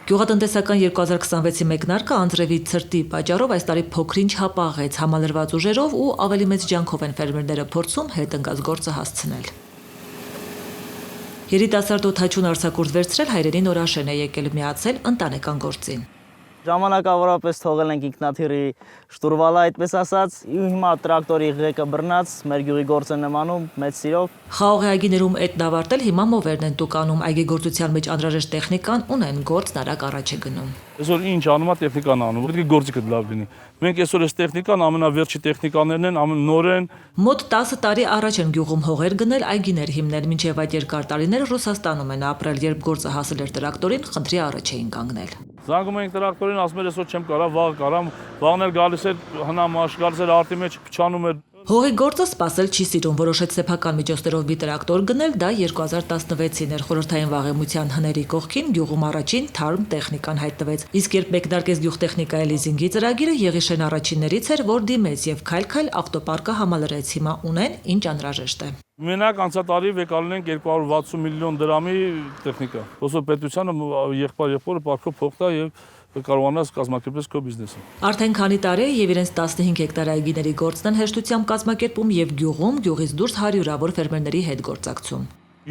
Գյուղատնտեսական 2026-ի մեկնարկը անձրևի ցրտի պատճառով այս տարի փոքրինչ հապաղեց, համալրված ուժերով ու ավելի մեծ ջանքով են ֆերմերները փորձում հետ ընկած գործը հասցնել։ Երիտասարդ օդաչուն արձակուրդ վերցրել հայրենի Նորաշեն է եկել միացել ընտանեկան գործին։ Ժամանակավորապես թողել ենք ինքնաթիռի շտուրվալը, այդպես ասած, ու հիմա տրակտորի ղեկը բռնած, մեր գյուղի գործ են նմանում մեծ սիրով։ Խաղողի այգիներում էտն ավարտել, հիմա մովերն են տուկանում, այգեգործության մեջ անհրաժեշտ տեխնիկան ունեն, գործն արագ առաջ է գնում։ Այսօր ինչ անում է տեխնիկան անում, պետք է գործիքը լավ լինի։ Մենք այսօր այս տեխնիկան ամենավերջի տեխնիկաներն են, նորեն։ Մոտ 10 տարի առաջ են գյուղում հողեր գնել, այգիներ հիմնել, մինչև այդ երկար տարիներ Ռուսաստանում են ապրել, երբ գործը հասել էր տրակտորին, խնդրի առաջ էին կանգնել։ Զանգում ենք տրակտորին, ասում էր այսօր չեմ կարա, վաղ կարամ, վաղն էլ գալիս էր հնամաշ, գալիս էր արտի մեջ, փչանում էր։ Հողի գործը սպասել չի սիրում, որոշեց սեփական միջոցներով մի տրակտոր գնել, դա 2016-ին էր խորհրդային վաղեմության հների կողքին գյուղում առաջին թարմ տեխնիկան հայտնվեց։ Իսկ երբ մեկնարկեց գյուղտեխնիկայի լիզինգի ծրագիրը, Եղիշեն առաջիններից էր, որ դիմեց եւ քայլ-քայլ ավտոպարկը համալրեց, հիմա ունեն ինչ անհրաժեշտ է։ Մենակ անցյալ վեկալել ենք 260 միլիոն դրամի տեխնիկա։ Ոսո պետությանը եղբայր պարկով փող տա եւ կարողանաս կազմակերպել քո բիզնեսը։ Արդեն քանի տարի է եւ իրենց 15 հեկտար այգիների գործն են հեշտությամբ կազմակերպում եւ գյուղից դուրս հարյուրավոր ֆերմերների հետ գործակցում։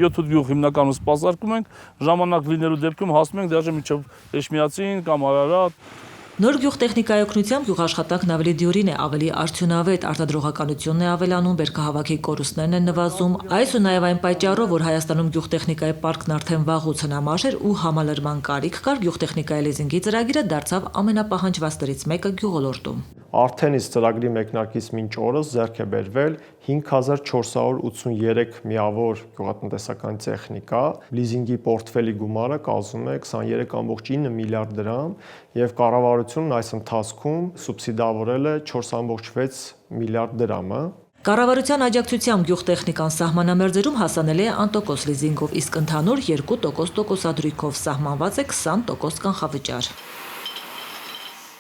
7 գյուղ հիմնականում սպասարկում ենք, ժամանակ լինելու դեպքում հասնում ենք դեռ մինչև Էշմիածին կամ Արարատ։ Նոր գյուղտեխնիկայի օգնությամբ գյուղաշխատանքն ավելի դյուրին է, ավելի արդյունավետ, արտադրողականությունն է ավելանում, բերքահավաքի կորուստներն են նվազում, այս ու նաև այն պատճառով, որ Հայաստանում գյուղտեխնիկայի պարկն արդեն վաղուց հնամաշ էր ու համալրման կարիք կար, գյուղտեխնիկայի լիզինգի ծրագիրը դարձավ ամենապահանջվածներից մեկը գյուղոլորտում։ Արդեն իսկ ծրագրի մեկնարկից մինչ օրս ձեռք է բերվել 5483 միավոր գյուղատնտեսական տեխնիկա, լիզինգի պորտֆելի գումարը կազմում է 23.9 միլիարդ դրամ եւ կառավարությունն այս ընթացքում սուբսիդավորել է 4.6 միլիարդ դրամը։ Կառավարության աջակցությամբ գյուղտեխնիկան սահմանամերձերում հասանելի է անտոկոս լիզինգով, իսկ ընդհանուր 2% տոկոսադրույքով սահմանված է 20% կանխավճար։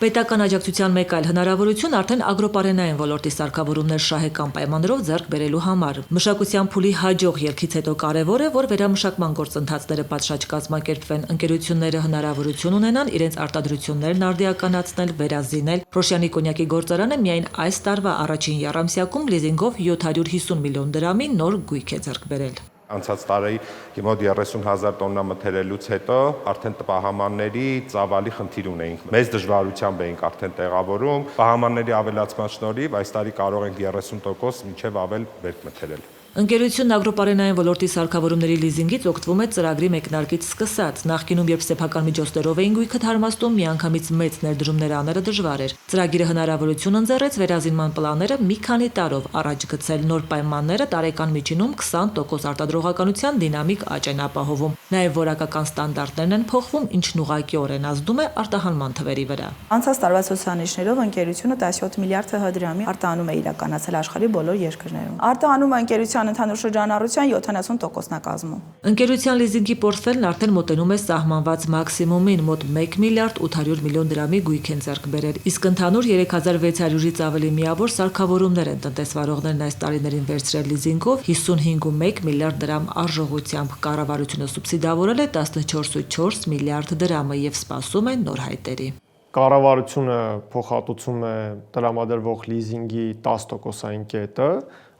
Պետական աջակցության մեկ այլ հնարավորություն արդեն ագրոպարենային ոլորտի սարքավորումներ շահեկան պայմաններով ձեռք բերելու համար։ Մշակության փուլի հաջող ելքից հետո կարևոր է, որ վերամշակման գործընթացները պատշաճ կազմակերպվեն, ընկերությունները հնարավորություն ունենան իրենց արտադրություններն արդիականացնել, վերազինել։ Փրոշյանի կոնյակի գործարանը միայն այս տարվա առաջին եռամսյակում լիզինգով 750 միլիոն դրամի նոր գույք է ձեռք բերել։ Անցած տարի մոտ 30,000 տոննա մթերելուց հետո արդեն պահամանների ծավալի խնդիր ունեինք։ Մեծ դժվարությամբ էինք արդեն տեղավորում։ Պահամանների ավելացման շնորհիվ այս տարի կարող ենք 30% մինչև ավել բերք մթերել։ Ընկերությունն ագրոպարենային ոլորտի սարքավորումների լիզինգից օգտվում է ծրագրի մեկնարկից սկսած։ Նախկինում, երբ սեփական միջոցներով էին գույքը թարմաստում, միանգամից մեծ ներդրումներ անելը դժվար էր։ Ծրագիրը հնարավորություն ընձեռեց վերազինման պլանները մի քանի տարով առաջ գցել, նոր պայմանները տարեկան միջինում 20% արտադրողականության դինամիկ աճ են ապահովում։ Նաև որակական ստանդարտներն են փոխվում, ինչն ուղղակիորեն ազդում է արտահանման թվերի վրա։ Անցած տարվա ցուցանիշներով ընկերությունը 17 միլիարդ դրամի արտահանում է իրականացել աշխարհի բոլոր երկրներում։ Արտահանումը ընկերության ընդհանուր շրջանառության 70%-ն է կազմում։ Ընկերության լիզինգի պորտֆելն արդեն մոտենում է սահմանված մաքսիմումին, մոտ 1 միլիարդ 800 միլիոն դրամի գույք են ձեռք բերել, իսկ ընդհանուր 3600-ից ավելի միավոր սարքավորումներ են տնտեսվարողներն այս տարիներին վերցրել լիզինգով 55.1 միլիարդ դրամ արժողությամբ։ Կառավարությունը սուբսիդավորել է 14.4 միլիարդ դրամը եւ սպասում է նոր հայտերի։ Կառավարությունը փոխհատուցում է տրամադրվող լիզինգի 10%-ային կետը,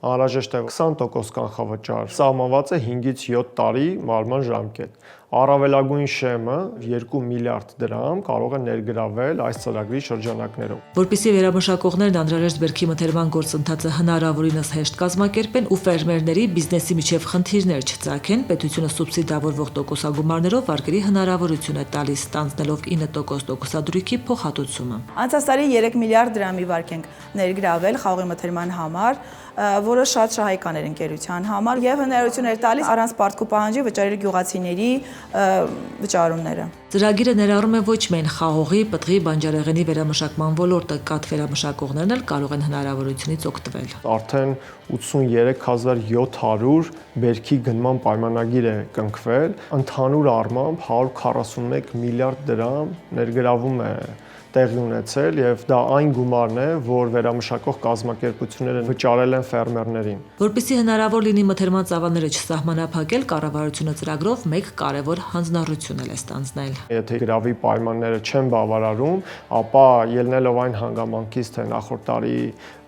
անհրաժեշտ է 20% կանխավճար, սահմանված է 5-ից 7 տարի վարման ժամկետ։ Առավելագույն շեմը 2 միլիարդ դրամ կարող է ներգրավել այս ծրագրի շրջանակներում։ Որպեսզի վերամշակողներն անհրաժեշտ բերքի մթերման գործընթացը հնարավորինս հեշտ կազմակերպեն ու ֆերմերների բիզնեսի միջև խնդիրներ չծագեն, պետությունը սուբսիդավորվող տոկոսագումարներով վարկերի հնարավորություն է տալիս, ստանձնելով 9% տոկոսադրույքի փոխհատուցումը։ Անցած տարի 3 միլիարդ դրամի վարկ ենք ներգրավել խաղողի մթերման համար, որը շատ շահեկան էր ընկերության համար եւ հնարավորություն էր տալիս առանց պարտքու պահանջի վճարել գյուղացիների վճարումները։ Ծրագիրը ներառում է ոչ միայն խաղողի, պտղի, բանջարեղենի վերամշակման ոլորտը, կաթ վերամշակողներն էլ կարող են հնարավորությունից օգտվել։ Արդեն 83700 բերքի գնման պայմանագիր է կնքվել, ընդհանուր առմամբ 141 միլիարդ դրամ ներգրավում է տեղի ունեցել եւ դա այն գումարն է, որ վերամշակող կազմակերպությունները վճարել են ֆերմերներին։ Որպեսզի հնարավոր լինի մթերման ծավալները չսահմանափակել, կառավարությունը ծրագրով մեկ կարևոր հանձնառություն է ստանձնել։ Եթե գրավի պայմանները չեն բավարարում, ապա ելնելով այն հանգամանքից, թե նախորդ տարի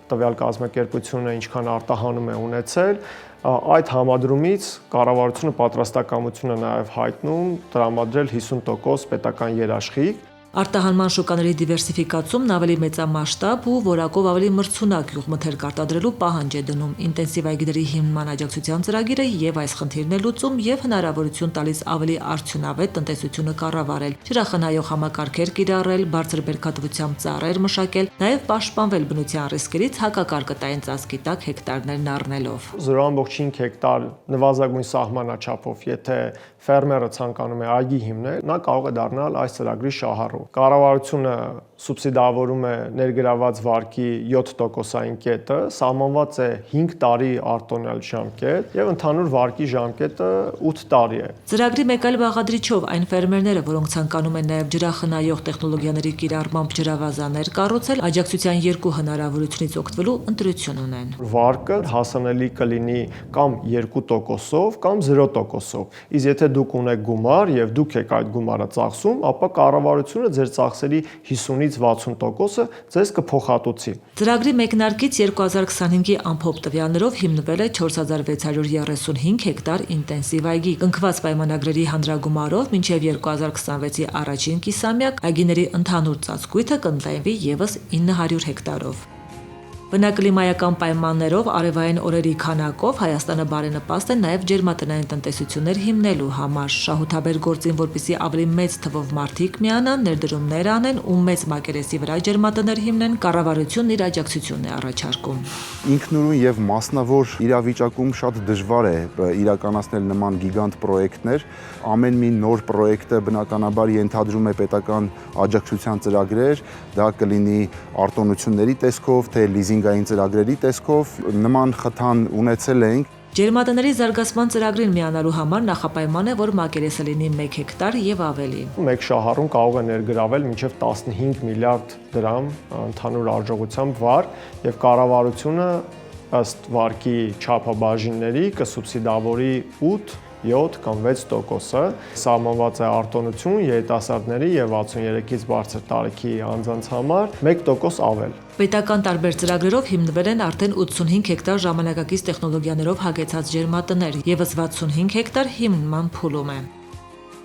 տվյալ կազմակերպությունը ինչքան արտահանում է ունեցել, այդ համադրումից կառավարությունը պատրաստակամություն է նաև հայտնում տրամադրել 50% պետական երաշխիք։ Արտահանման շուկաների դիվերսիֆիկացումն ավելի մեծամասշտաբ ու որակով ավելի մրցունակ գյուղմթերք արտադրելու պահանջ է դնում ինտենսիվ այգիների հիմնման աջակցության ծրագիրը եւ այս խնդիրն է լուծում եւ հնարավորություն տալիս ավելի արդյունավետ տնտեսությունը կառավարել, ջրախնայող համակարգեր կիրառել, բարձր բերքատվությամբ ծառեր մշակել, նաեւ պաշտպանվել բնության ռիսկերից հակակարկտային ծածկի տակ հեկտարներն առնելով։ 0.5 հեկտար նվազագույն սահմանաչափով, եթե ֆերմերը ցանկանում է այգի հիմնել, նա կարող է դառնալ այս ծրագրի շահառու։ Կառավարությունը սուբսիդավորում է ներգրաված վարկի 7%-ային կետը, սահմանված է 5 տարի արտոնյալ ժամկետ եւ ընդհանուր վարկի ժամկետը 8 տարի է։ Ծրագրի մեկ այլ բաղադրիչով այն ֆերմերները, որոնք ցանկանում են նաեւ ջրախնայող տեխնոլոգիաների կիրառմամբ ջրավազաններ կառուցել, աջակցության երկու հնարավորությունից օգտվելու ընտրություն ունեն։ Վարկը հասանելի կլինի կամ 2%-ով կամ 0%-ով։ Իսկ եթե դուք ունեք գումար եւ դուք եք այդ գումարը ծախսում, ապա կառավարությունը ձեր ծախսերի 50-ից 60%-ը ձեզ կփոխհատուցի։ Ծրագրի մեկնարկից 2025-ի ամփոփ տվյալներով հիմնվել է 4635 հեկտար ինտենսիվ այգի։ Կնքված պայմանագրերի հանրագումարով մինչև 2026-ի առաջին կիսամյակ այգիների ընդհանուր ծածկույթը կընդլայնվի եւս 900 հեկտարով։ Բնակլիմայական պայմաններով արևային օրերի քանակով Հայաստանը բարենպաստ է նաև ջերմատնային տնտեսություններ հիմնելու համար։ Շահութաբեր գործին, որպեսզի ավելի մեծ թվով մարդիկ միանան, ներդրումներ անեն ու մեծ մակերեսի վրա ջերմատներ հիմնեն, կառավարությունն իր աջակցությունն է առաջարկում։ Ինքնուրույն եւ մասնավոր իրավիճակում շատ դժվար է իրականացնել նման գիգանտ պրոյեկտներ։ Ամեն մի նոր պրոյեկտը բնականաբար ենթադրում է պետական աջակցության ծրագրեր, դա կլինի արտոնությունների տեսքով, թե լիզինգային ծրագրերի տեսքով, նման խթան ունեցել ենք։ Ջերմատների զարգացման ծրագրին միանալու համար նախապայման է, որ մակերեսը լինի 1 հեկտար եւ ավելի։ Մեկ շահառուն կարող է ներգրավել մինչև 15 միլիարդ դրամ ընդհանուր արժողությամբ վարկ եւ կառավարությունը ըստ վարկի չափաբաժինների կսուբսիդավորի 8 7 կամ 6%-ը սահմանված է արտոնություն երիտասարդների եւ 63-ից բարձր տարիքի անձանց համար 1% ավել։ Պետական տարբեր ծրագրերով հիմնվել են արդեն 85 հեկտար ժամանակակից տեխնոլոգիաներով հագեցած ջերմատներ, եւս 65 հեկտար հիմնման փուլում է։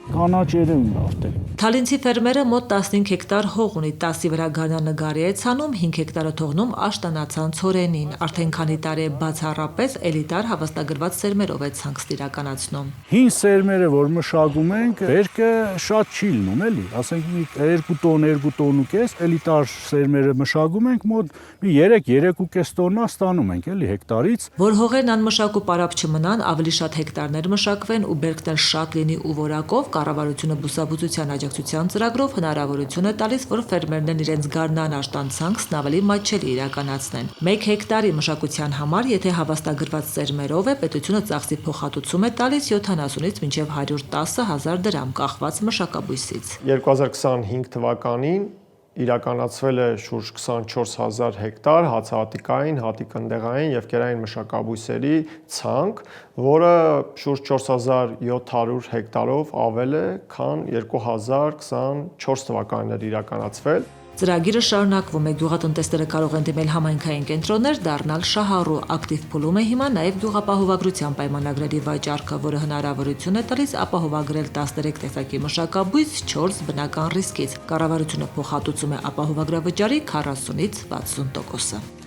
Կանաչերը ունի արդեն։ Թալինցի ֆերմերը մոտ 15 հեկտար հող ունի, 10-ի վրա գարնանագարի է ցանում, 5 հեկտարը թողնում աշտանացան ցորենին, արդեն քանի տարի է բացառապես էլիտար հավաստագրված սերմերով է ցանքս իրականացնում։ Հին սերմերը, որ մշակում ենք, բերքը շատ չի լինում, էլի, ասենք մի 2 տոն, 2 տոն ու կես, էլիտար սերմերը մշակում ենք մոտ մի 3-3.5 տոննա ստանում ենք, էլի, հեկտարից։ Որ հողերն անմշակ ու պարապ չմնան, ավելի շատ հեկտարներ մշակվեն ու բերքն էլ շատ լինի ու որակով, կառավարությունը բուսաբուծության աջակցության ծրագրով հնարավորություն է տալիս, որ ֆերմերներն իրենց գարնան աշտանցանքսն ավելի մատչելի իրականացնեն։ 1 հեկտարի մշակության համար, եթե հավաստագրված սերմերով է, պետությունը ծախսի փոխհատուցում է տալիս 70-ից մինչև 110,000 դրամ, կախված մշակաբույսից։ 2025 թվականին իրականացվել է շուրջ 24000 հեկտար հացահատիկային, հատիկընդեղային եւ կերային մշակաբույսերի ցանք, որը շուրջ 4700 հեկտարով ավել է, քան 2024 թվականին էր իրականացվել։ Ծրագիրը շարունակվում է, գյուղատնտեսները կարող են դիմել համայնքային կենտրոններ, դառնալ շահառու, ակտիվ փուլում է հիմա նաև գյուղապահովագրության պայմանագրերի վաճառքը, որը հնարավորություն է տալիս ապահովագրել 13 տեսակի մշակաբույս 4 բնական ռիսկից։ Կառավարությունը փոխհատուցում է ապահովագրավճարի 40-ից 60%-ը։